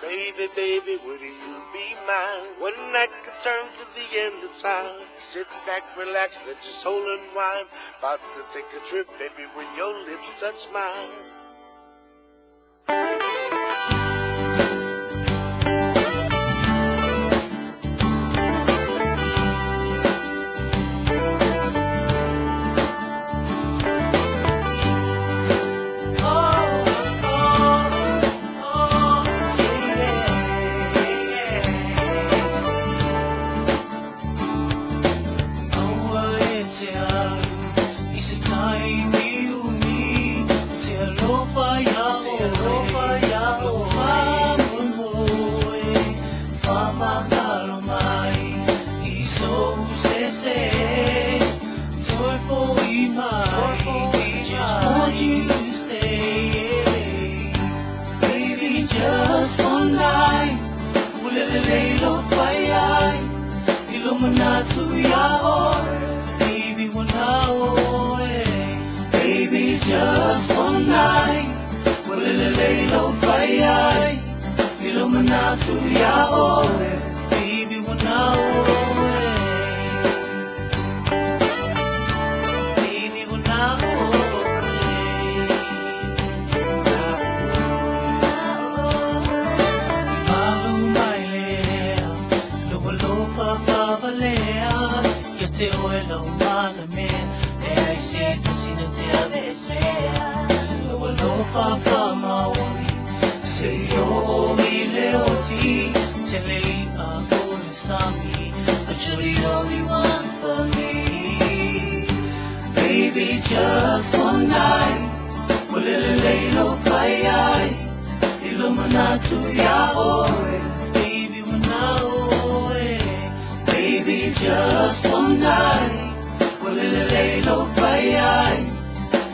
Baby, baby, would you be mine? One night could turn to the end of time. Sit back, relax, let your soul unwind. About to take a trip, baby, when your lips touch mine. Baby, just one night. Well, lelei lo fai, ilumina tu ya oe. Baby, wana oe. Baby, wana oe. Malu mai lea, lo fa valea, ya te oe lo mana me. I say to see the tail they say, no lo fa maori. Say yo mi leoti, telei a sami, but you're the only one for me. Baby, just one night, well lelei lo fai, ilumina tu ya oe. Baby, wana oe. Baby, just one night. Well, lelei lo fai,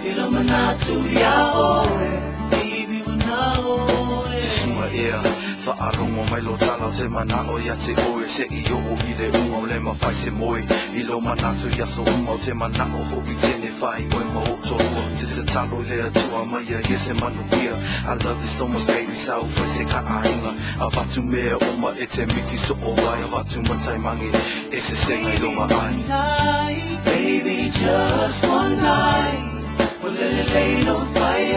ilumina tu ya oe. Baby, wana oe. Suma ea, whaarongo mai lo tālau te mana o ia te oe. Se I o I le unga o le mawhai se moe. I lo manatu ia so unga o te mana o hoki tene whai. Oe maho torua, te te talo lea tua mai a ye se manu ia. I love you so much baby, sau whai se ka ainga. A watu mea o ma e te miti so o vai. A watu matai mangi, e se senga I longa ai. Baby, just one night. Well, lelei lo fai,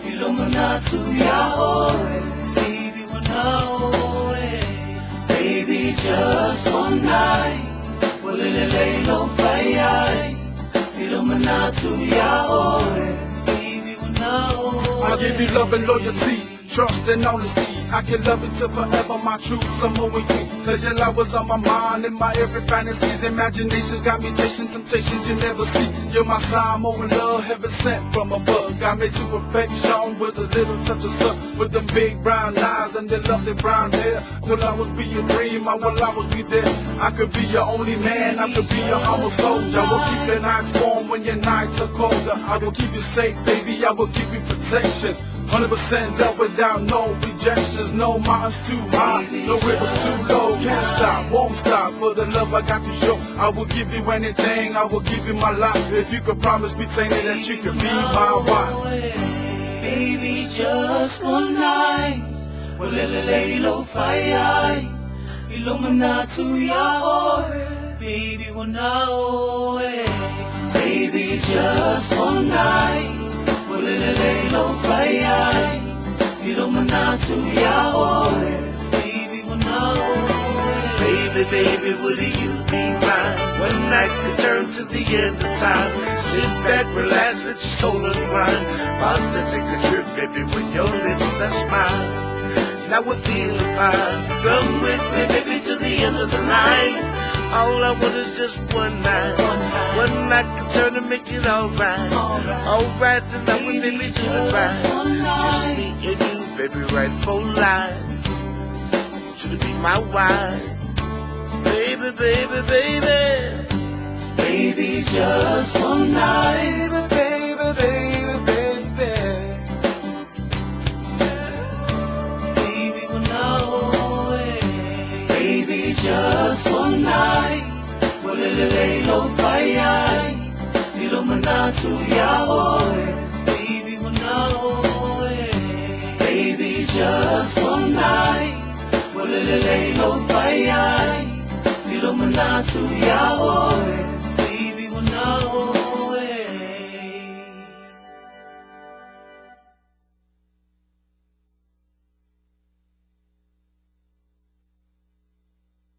ilumina tu ya oe. Baby, wana oe. Baby, just one night. Well, lelei lo fai, ilumina tu ya oe. Baby, wana oe. I'll give you love and loyalty, trust and honesty. I can love you till forever, my true Samoan king. Cause your love was on my mind and my every fantasies. Imaginations got me chasing temptations you never see. You're my Samoan love, heaven sent from above. Got me to perfection with a little touch of sun. With them big brown eyes and the lovely brown hair. Will always be your dream, I will always be there. I could be your only man, I could be your humble soldier. I will keep your nights warm when your nights are colder. I will keep you safe, baby, I will give you protection. 100% love without no rejections. No mountains too high, no rivers too low. Can't stop, won't stop. For the love I got to show, I will give you anything, I will give you my life. If you could promise me, Tainted, that you could be my wife. Baby, just one night. Well, lelei lo fai, ilumina tu ya oe. Baby, wana oe. Baby, just one night. Well, lelei lo fai, ilumina tu ya oe. Baby, wana oe. Baby, baby, would you be mine? One night could turn to the end of time. Sit back, relax, let your soul unwind. About to take a trip, baby, when your lips touch mine. Now we're feeling fine. Come with me, baby, to the end of the night. All I want is just one night. One night can turn and make it alright. Alright, tonight we baby to the right. Just me and you, baby, right for life. I want you to be my wife. Baby, baby, baby. Baby, just one night. Baby, baby, baby, baby. Baby, wana oe. Baby, just one night. Well, lelei lo fai, ilumina tu ya oe. Baby, wana oe. lei lo fai ai, i lo manatu ia oe.